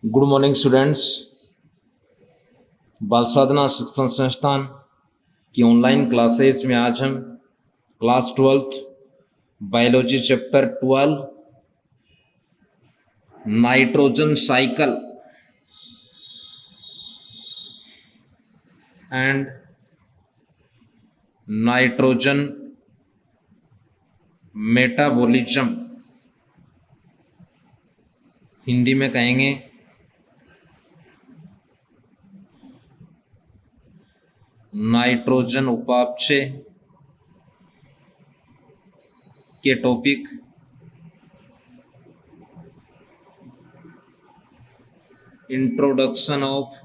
Good morning students. बाल साधना शिक्षण संस्थान की ऑनलाइन क्लासेज में आज हम class 12th biology chapter 12 nitrogen cycle and nitrogen metabolism, Hindi में कहेंगे नाइट्रोजन उपापचय के topic introduction of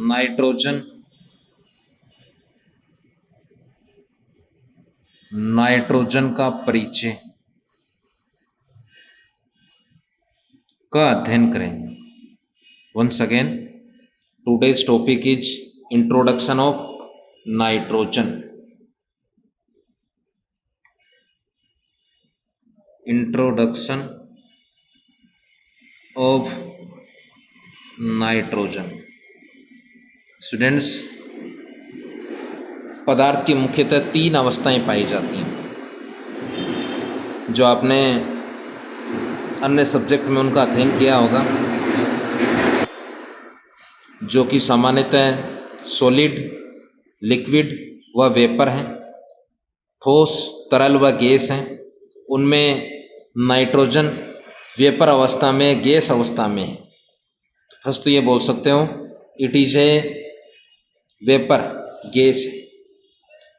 nitrogen, nitrogen का परिचय का अध्ययन करेंगे। Once again today's topic is introduction of nitrogen. Introduction of nitrogen. Students, पदार्थ की मुख्यतः 3 अवस्थाएं पाई जाती हैं, जो आपने अन्य सब्जेक्ट में उनका अध्ययन किया होगा, जो कि सामान्यतः सॉलिड, लिक्विड व वेपर हैं, ठोस, तरल व गैस हैं। उनमें नाइट्रोजन वेपर अवस्था में, गैस अवस्था में है। फर्स्ट तो ये बोल सकते हो it is a vapour, gas.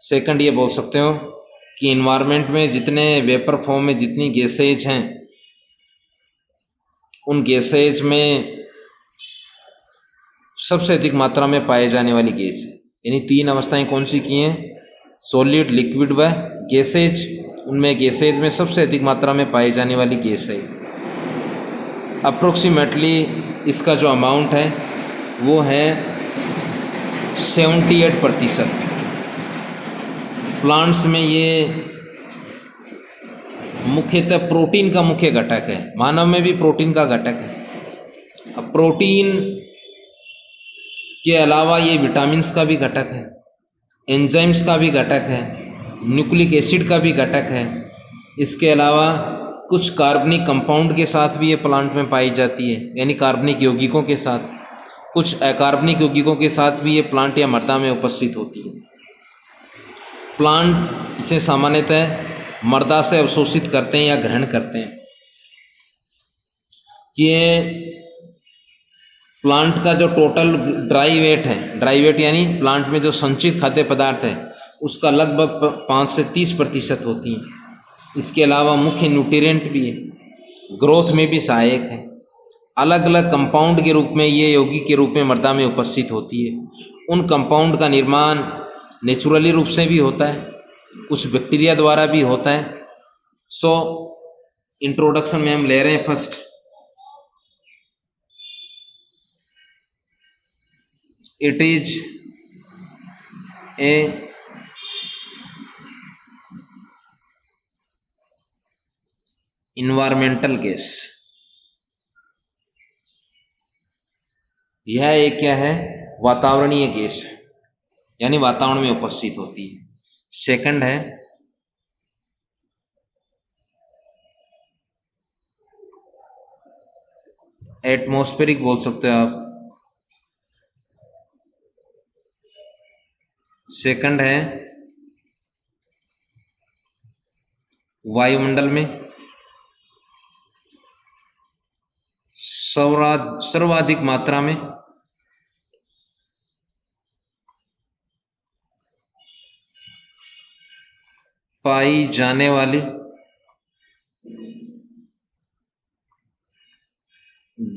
Second ये बोल सकते हो कि इन्वायरमेंट में जितने वेपर फॉर्म में जितनी गैसेज हैं, उन गैसेज में सबसे अधिक मात्रा में पाए जाने वाली गैस है। यानी 3 अवस्थाएं कौन सी की हैं? सॉलिड, लिक्विड व गैसेज। उनमें गैसेज में सबसे अधिक मात्रा में पाई जाने वाली गैस है। अप्रोक्सीमेटली इसका जो अमाउंट है वो है 78%। प्लांट्स में ये मुख्यतः प्रोटीन का मुख्य घटक है। मानव में भी प्रोटीन का घटक है। अब प्रोटीन के अलावा ये विटामिन्स का भी घटक है, एंजाइम्स का भी घटक है, न्यूक्लिक एसिड का भी घटक है। इसके अलावा कुछ कार्बनिक कंपाउंड के साथ भी ये प्लांट में पाई जाती है, यानी कार्बनिक यौगिकों के साथ। कुछ अकार्बनिक यौगिकों के साथ भी ये प्लांट या मृदा में उपस्थित होती है। प्लांट इसे सामान्यतः मृदा से अवशोषित करते हैं या ग्रहण करते हैं। ये प्लांट का जो टोटल ड्राई वेट है, ड्राई वेट यानी प्लांट में जो संचित खाद्य पदार्थ है, उसका लगभग 5 से 30% होती हैं। इसके अलावा मुख्य न्यूट्रिएंट भी है, ग्रोथ में भी सहायक है। अलग अलग कंपाउंड के रूप में ये यौगिक के रूप में मृदा में उपस्थित होती है। उन कंपाउंड का निर्माण नेचुरली रूप से भी होता है, कुछ बैक्टीरिया द्वारा भी होता है। सो इंट्रोडक्शन में हम ले रहे हैं first it is a environmental gas. यह एक क्या है? वातावरणीय गैस है, यानी वातावरण में उपस्थित होती है। सेकंड है एटमॉस्फेरिक, बोल सकते हो आप। सेकंड है वायुमंडल में सर्वाधिक मात्रा में पाई जाने वाली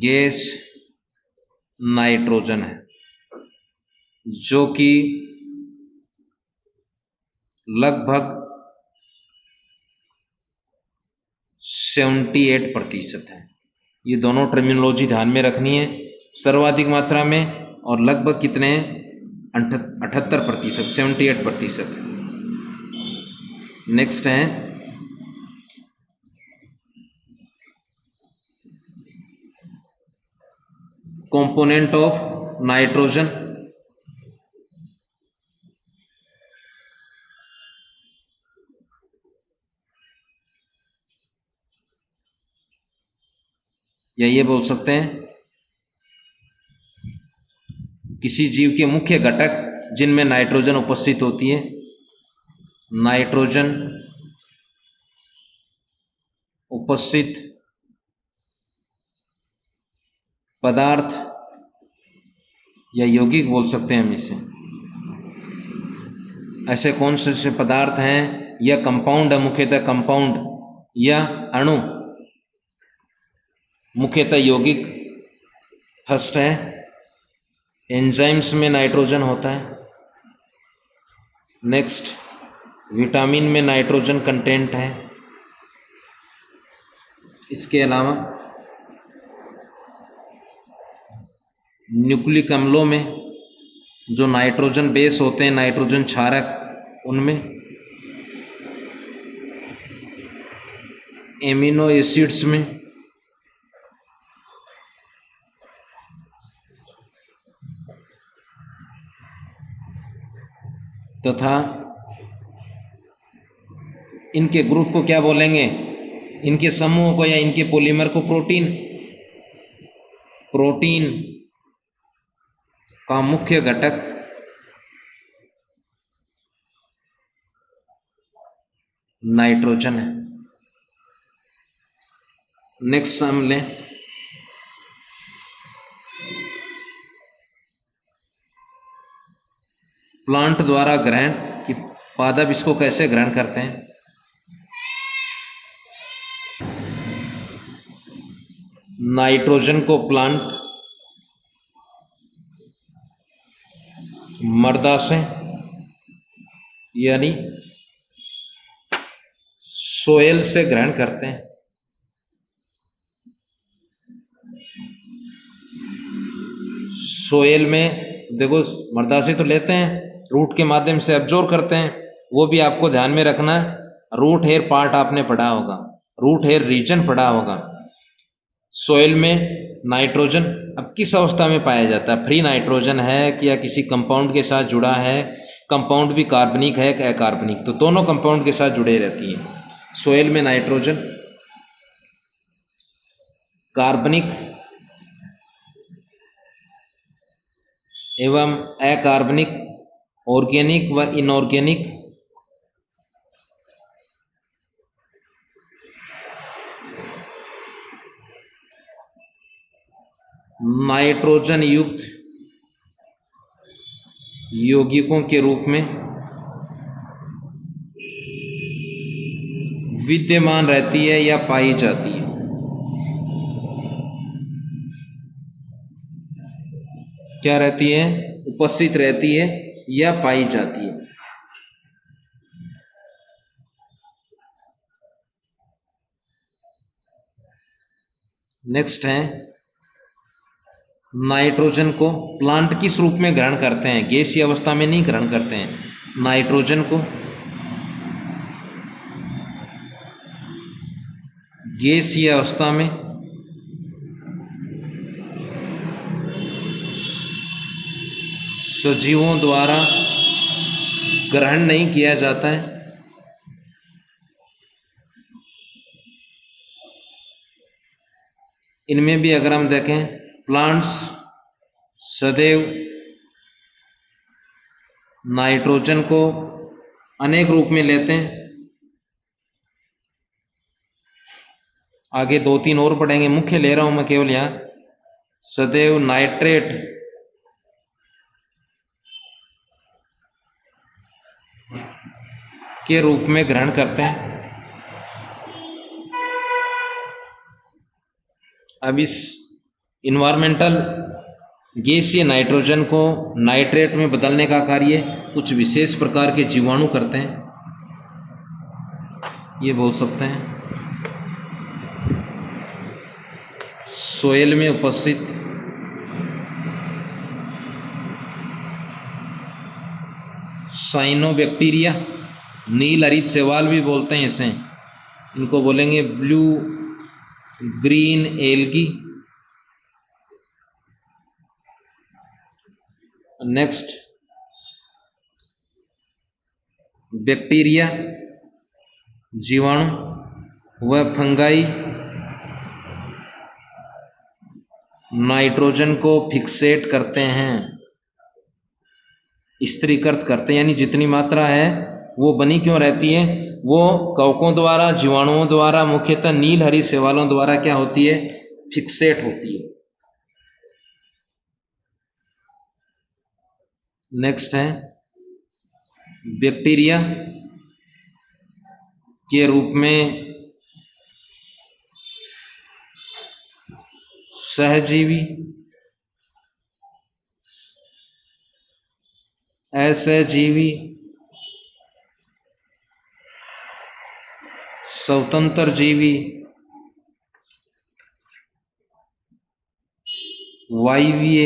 गैस नाइट्रोजन है, जो कि लगभग 78% है। ये दोनों टर्मिनोलॉजी ध्यान में रखनी है, सर्वाधिक मात्रा में और लगभग कितने? 78%, 78%। नेक्स्ट है component of nitrogen. या ये बोल सकते हैं किसी जीव के मुख्य घटक जिनमें नाइट्रोजन उपस्थित होती है। नाइट्रोजन उपस्थित पदार्थ या यौगिक बोल सकते हैं हम इसे। ऐसे कौन से पदार्थ हैं या कंपाउंड है, मुख्यतः कंपाउंड या अणु, मुख्यतः यौगिक। फर्स्ट है एंजाइम्स में नाइट्रोजन होता है। नेक्स्ट विटामिन में नाइट्रोजन कंटेंट है। इसके अलावा न्यूक्लिक अम्लों में जो नाइट्रोजन बेस होते हैं, नाइट्रोजन क्षारक, उनमें एमिनो एसिड्स में तथा इनके ग्रुप को क्या बोलेंगे, इनके समूह को या इनके पॉलीमर को प्रोटीन। प्रोटीन का मुख्य घटक नाइट्रोजन है। नेक्स्ट हम लें प्लांट द्वारा ग्रहण कि पादप इसको कैसे ग्रहण करते हैं। नाइट्रोजन को प्लांट मृदा से यानी सोयल से ग्रहण करते हैं। सोयल में देखो मृदा से तो लेते हैं, रूट के माध्यम से एब्जॉर्ब करते हैं। वो भी आपको ध्यान में रखना है। रूट हेयर पार्ट आपने पढ़ा होगा, रूट हेयर रीजन पढ़ा होगा। सोयल में नाइट्रोजन अब किस अवस्था में पाया जाता है, फ्री नाइट्रोजन है कि या किसी कंपाउंड के साथ जुड़ा है। कंपाउंड भी कार्बनिक है कि अकार्बनिक, तो दोनों कंपाउंड के साथ जुड़े रहती हैं। सोयल में नाइट्रोजन कार्बनिक एवं अकार्बनिक, ऑर्गेनिक व इनऑर्गेनिक नाइट्रोजन युक्त यौगिकों के रूप में विद्यमान रहती है या पाई जाती है। क्या रहती है, उपस्थित रहती है या पाई जाती है। नेक्स्ट है नाइट्रोजन को प्लांट किस रूप में ग्रहण करते हैं, गैसीय अवस्था में नहीं ग्रहण करते हैं। नाइट्रोजन को गैसीय अवस्था में सजीवों द्वारा ग्रहण नहीं किया जाता है। इनमें भी अगर हम देखें, प्लांट्स सदैव नाइट्रोजन को अनेक रूप में लेते हैं। आगे दो तीन और पढ़ेंगे, मुख्य ले रहा हूं मैं केवल यहां। सदैव नाइट्रेट के रूप में ग्रहण करते हैं। अब इस इन्वायरमेंटल गैसीय नाइट्रोजन को नाइट्रेट में बदलने का कार्य कुछ विशेष प्रकार के जीवाणु करते हैं, ये बोल सकते हैं। सोयल में उपस्थित साइनोबैक्टीरिया, नील हरित शैवाल भी बोलते हैं इसे, इनको बोलेंगे blue green algae. Next, bacteria, जीवाणु व फंगाई नाइट्रोजन को फिक्सेट करते हैं, स्थिरीकृत करते हैं, यानी जितनी मात्रा है वो बनी क्यों रहती है, वो कवकों द्वारा, जीवाणुओं द्वारा, मुख्यतः नील हरी शैवालों द्वारा क्या होती है, फिक्सेट होती है। नेक्स्ट है, बैक्टीरिया के रूप में सहजीवी, असहजीवी, स्वतंत्र जीवी, वायवीय,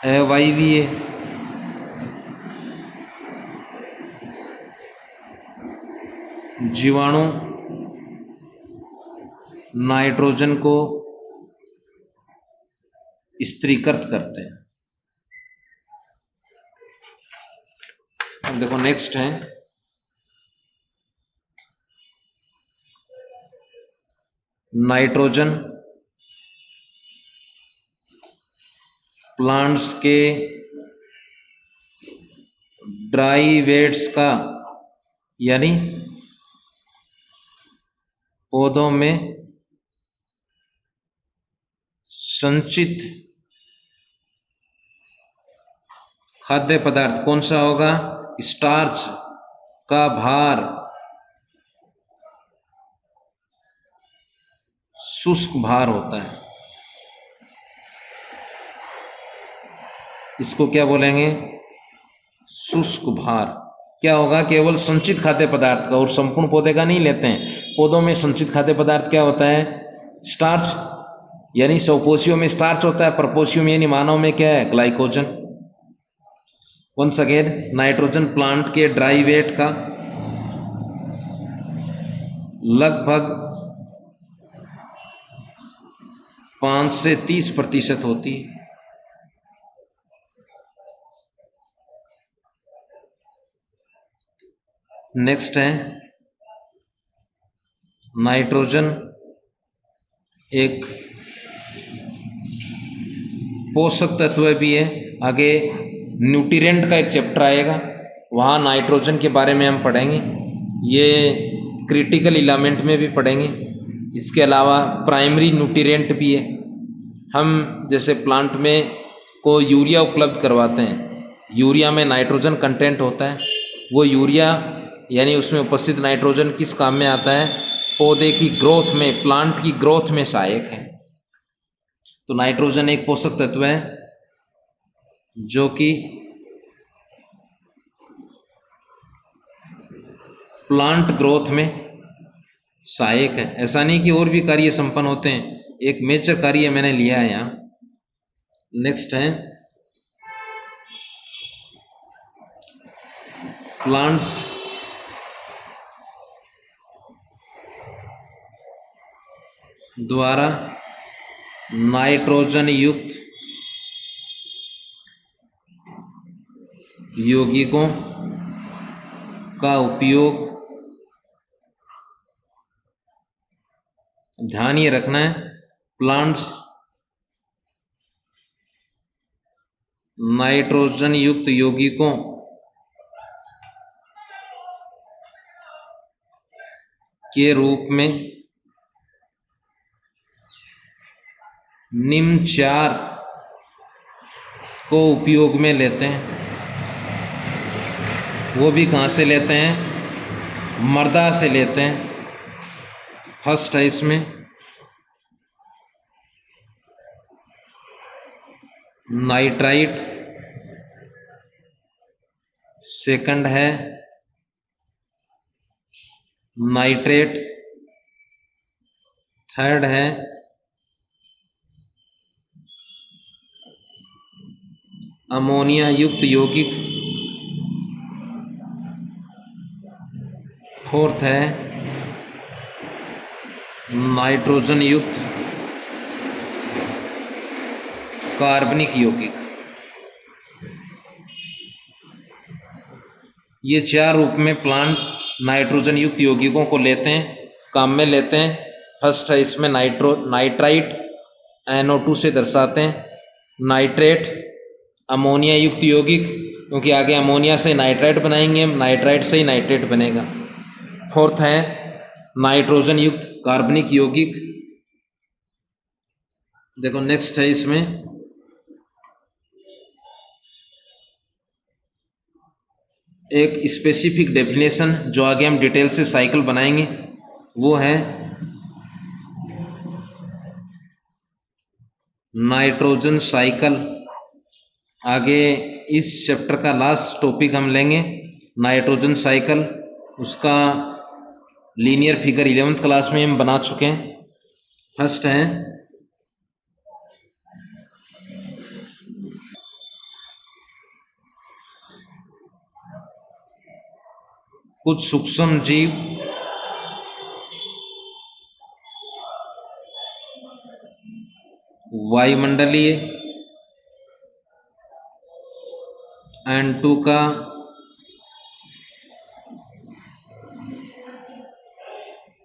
अवायवीय, जीवाणु नाइट्रोजन को स्थिरीकृत करते हैं। अब देखो नेक्स्ट है, नाइट्रोजन प्लांट्स के ड्राइवेट्स का, यानी पौधों में संचित खाद्य पदार्थ कौन सा होगा, स्टार्च का भार शुष्क भार होता है। इसको क्या बोलेंगे, शुष्क भार। क्या होगा, केवल संचित खाद्य पदार्थ का, और संपूर्ण पौधे का नहीं लेते हैं। पौधों में संचित खाद्य पदार्थ क्या होता है, स्टार्च, यानी स्वपोषियों में स्टार्च होता है, परपोषियों में यानी मानव में क्या है, glycogen. Once again, nitrogen plant के ड्राई वेट का लगभग 5 से 30% होती है। नेक्स्ट है, नाइट्रोजन एक पोषक तत्व भी है। आगे न्यूट्रिएंट का एक चैप्टर आएगा, वहाँ नाइट्रोजन के बारे में हम पढ़ेंगे, ये क्रिटिकल एलिमेंट में भी पढ़ेंगे। इसके अलावा प्राइमरी न्यूट्रिएंट भी है। हम जैसे प्लांट में को यूरिया उपलब्ध करवाते हैं, यूरिया में नाइट्रोजन कंटेंट होता है। वो यूरिया यानी उसमें उपस्थित नाइट्रोजन किस काम में आता है, पौधे की ग्रोथ में, प्लांट की ग्रोथ में सहायक है। तो नाइट्रोजन एक पोषक तत्व है जो कि प्लांट ग्रोथ में सहायक है। ऐसा नहीं कि और भी कार्य संपन्न होते हैं, एक मेजर कार्य मैंने लिया है यहाँ। नेक्स्ट है, प्लांट्स द्वारा नाइट्रोजन युक्त यौगिकों का उपयोग, ध्यान ये रखना है, प्लांट्स नाइट्रोजन युक्त यौगिकों के रूप में निम्न 4 को उपयोग में लेते हैं। वो भी कहाँ से लेते हैं, मृदा से लेते हैं। फर्स्ट है इसमें नाइट्राइट, सेकंड है नाइट्रेट, थर्ड है अमोनिया युक्त यौगिक, फोर्थ है नाइट्रोजन युक्त कार्बनिक यौगिक। ये 4 रूप में प्लांट नाइट्रोजन युक्त यौगिकों को लेते हैं, काम में लेते हैं। फर्स्ट है इसमें नाइट्राइट, NO2 से दर्शाते हैं। नाइट्रेट, अमोनिया युक्त यौगिक, क्योंकि आगे अमोनिया से नाइट्राइट बनाएंगे हम, नाइट्राइट से ही नाइट्रेट बनेगा। फोर्थ है नाइट्रोजन युक्त कार्बनिक यौगिक। देखो नेक्स्ट है इसमें एक स्पेसिफिक डेफिनेशन, जो आगे हम डिटेल से साइकिल बनाएंगे, वो है नाइट्रोजन साइकिल। आगे इस चैप्टर का लास्ट टॉपिक हम लेंगे नाइट्रोजन साइकिल। उसका लीनियर फिगर 11th क्लास में हम बना चुके हैं। फर्स्ट है कुछ सूक्ष्म जीव वायुमंडलीय N2 का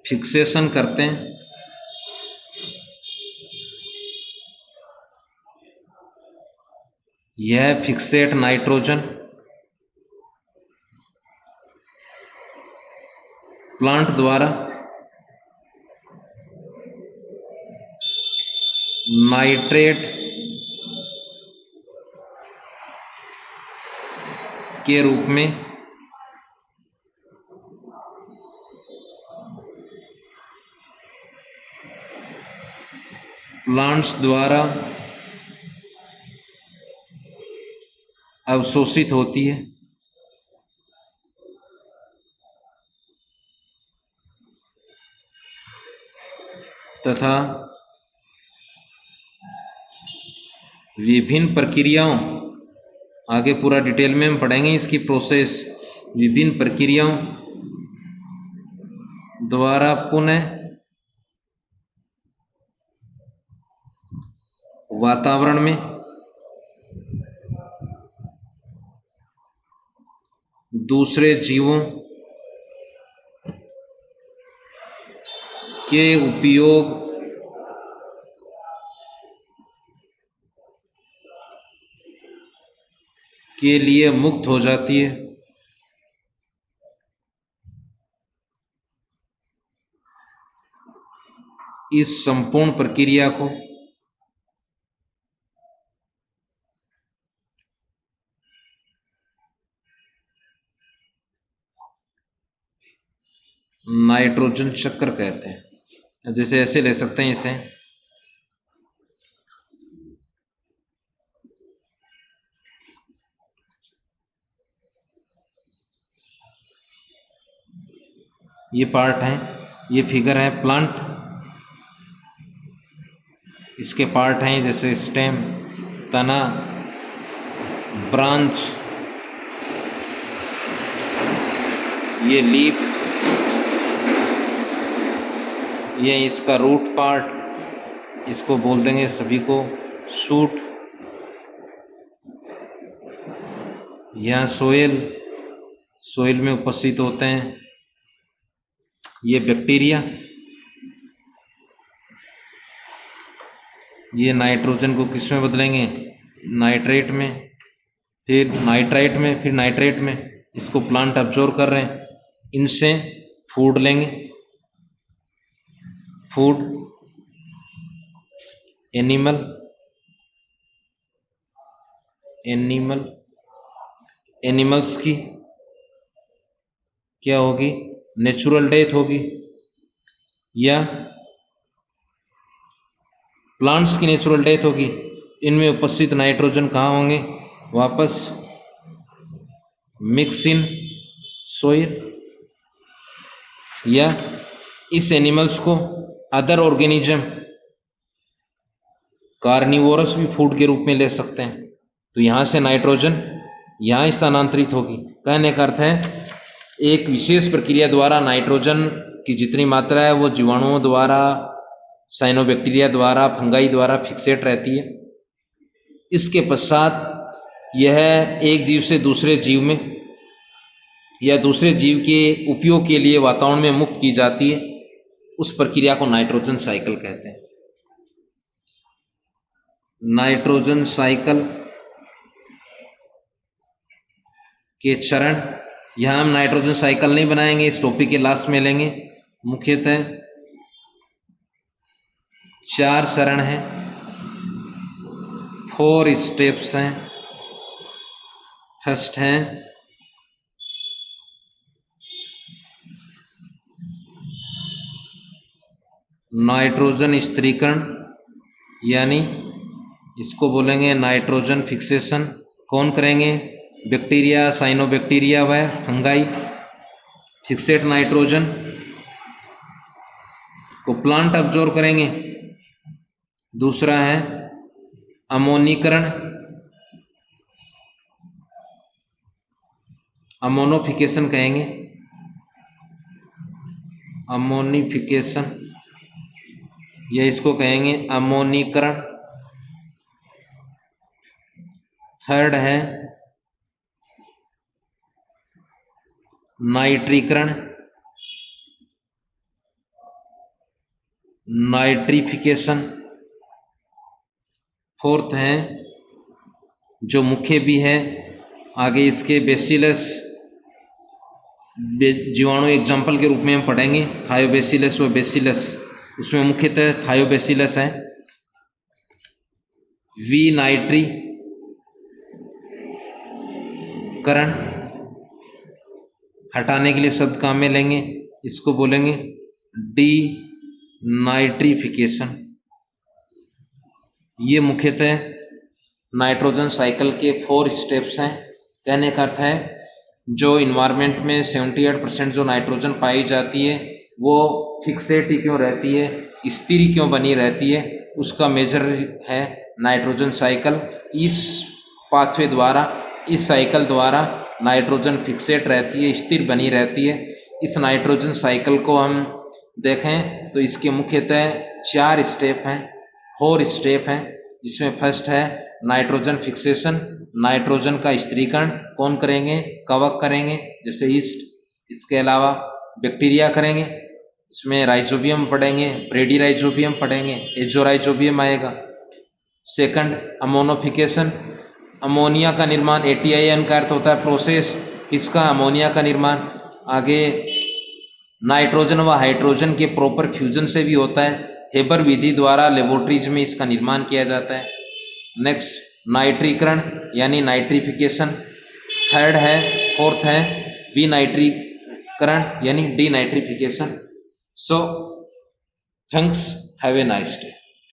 फिक्सेशन करते हैं। यह फिक्सेट नाइट्रोजन प्लांट द्वारा नाइट्रेट के रूप में प्लांट्स द्वारा अवशोषित होती है तथा विभिन्न प्रक्रियाओं, आगे पूरा डिटेल में हम पढ़ेंगे इसकी प्रोसेस, विभिन्न प्रक्रियाओं द्वारा पुनः वातावरण में दूसरे जीवों के उपयोग के लिए मुक्त हो जाती है। इस संपूर्ण प्रक्रिया को नाइट्रोजन चक्र कहते हैं। जैसे ऐसे ले सकते हैं इसे, ये पार्ट है, ये फिगर है प्लांट, इसके पार्ट हैं जैसे स्टेम, तना, ब्रांच, ये लीफ, ये इसका रूट पार्ट, इसको बोल देंगे सभी को शूट। यहाँ सोइल में उपस्थित होते हैं ये बैक्टीरिया। ये नाइट्रोजन को किस में बदलेंगे, नाइट्रेट में, फिर नाइट्राइट में, फिर नाइट्रेट में। इसको प्लांट अब्जॉर्ब कर रहे हैं, इनसे फूड लेंगे, फूड एनिमल्स की क्या होगी, नेचुरल डेथ होगी, या प्लांट्स की नेचुरल डेथ होगी। इनमें उपस्थित नाइट्रोजन कहाँ होंगे, वापस मिक्स इन सोइल, या इस एनिमल्स को अदर ऑर्गेनिज्म कार्निवोरस भी फूड के रूप में ले सकते हैं। तो यहाँ से नाइट्रोजन यहाँ स्थानांतरित होगी। कहने का अर्थ है एक विशेष प्रक्रिया द्वारा नाइट्रोजन की जितनी मात्रा है वो जीवाणुओं द्वारा, साइनोबैक्टीरिया द्वारा, फंगाई द्वारा फिक्सेट रहती है। इसके पश्चात यह एक जीव से दूसरे जीव में या दूसरे जीव के उपयोग के लिए वातावरण में मुक्त की जाती है। उस प्रक्रिया को नाइट्रोजन साइकिल कहते हैं। नाइट्रोजन साइकिल के चरण, यहां हम नाइट्रोजन साइकिल नहीं बनाएंगे, इस टॉपिक के लास्ट में लेंगे। मुख्यतः 4 चरण हैं, 4 स्टेप्स हैं। फर्स्ट है नाइट्रोजन स्थिरीकरण, यानी इसको बोलेंगे नाइट्रोजन फिक्सेशन। कौन करेंगे? बैक्टीरिया, साइनोबैक्टीरिया व फंगाई फिक्सेट नाइट्रोजन को प्लांट अब्जॉर्ब करेंगे। दूसरा है अमोनीकरण, अमोनोफिकेशन कहेंगे, अमोनिफिकेशन, या इसको कहेंगे अमोनीकरण। थर्ड है नाइट्रीकरण, नाइट्रिफिकेशन। फोर्थ है जो मुख्य भी है, आगे इसके बेसिलस जीवाणु एग्जाम्पल के रूप में हम पढ़ेंगे, थायोबैसिलस व बेसिलस। उसमें मुख्यतः थायोबैसिलस है। विनाइट्रीकरण हटाने के लिए शब्द काम में लेंगे, इसको बोलेंगे डी नाइट्रिफिकेशन। ये मुख्यतः नाइट्रोजन साइकिल के 4 स्टेप्स हैं। कहने का अर्थ है जो इन्वायरमेंट में 78% जो नाइट्रोजन पाई जाती है वो फिक्सेट ही क्यों रहती है, स्थिर ही क्यों बनी रहती है, उसका मेजर है नाइट्रोजन साइकिल। इस पाथवे द्वारा, इस साइकिल द्वारा नाइट्रोजन फिक्सेट रहती है, स्थिर बनी रहती है। इस नाइट्रोजन साइकिल को हम देखें तो इसके मुख्यतः 4 स्टेप हैं, 4 स्टेप हैं, जिसमें फर्स्ट है नाइट्रोजन फिक्सेशन, नाइट्रोजन का स्थिरीकरण कौन करेंगे? कवक करेंगे, जैसे ईस्ट। इसके अलावा बैक्टीरिया करेंगे, इसमें राइजोबियम पढ़ेंगे, ब्रेडी राइजोबियम पढ़ेंगे, एजोराइजोबियम आएगा। सेकंड अमोनोफिकेशन, अमोनिया का निर्माण, ATIN का अर्थ होता है प्रोसेस, इसका अमोनिया का निर्माण। आगे नाइट्रोजन व हाइड्रोजन के प्रॉपर फ्यूजन से भी होता है, हेबर विधि द्वारा लेबोरेटरीज में इसका निर्माण किया जाता है। नेक्स्ट नाइट्रीकरण यानी नाइट्रिफिकेशन। थर्ड है, फोर्थ है विनाइट्रीकरण यानी denitrification. So thanks, have a nice day.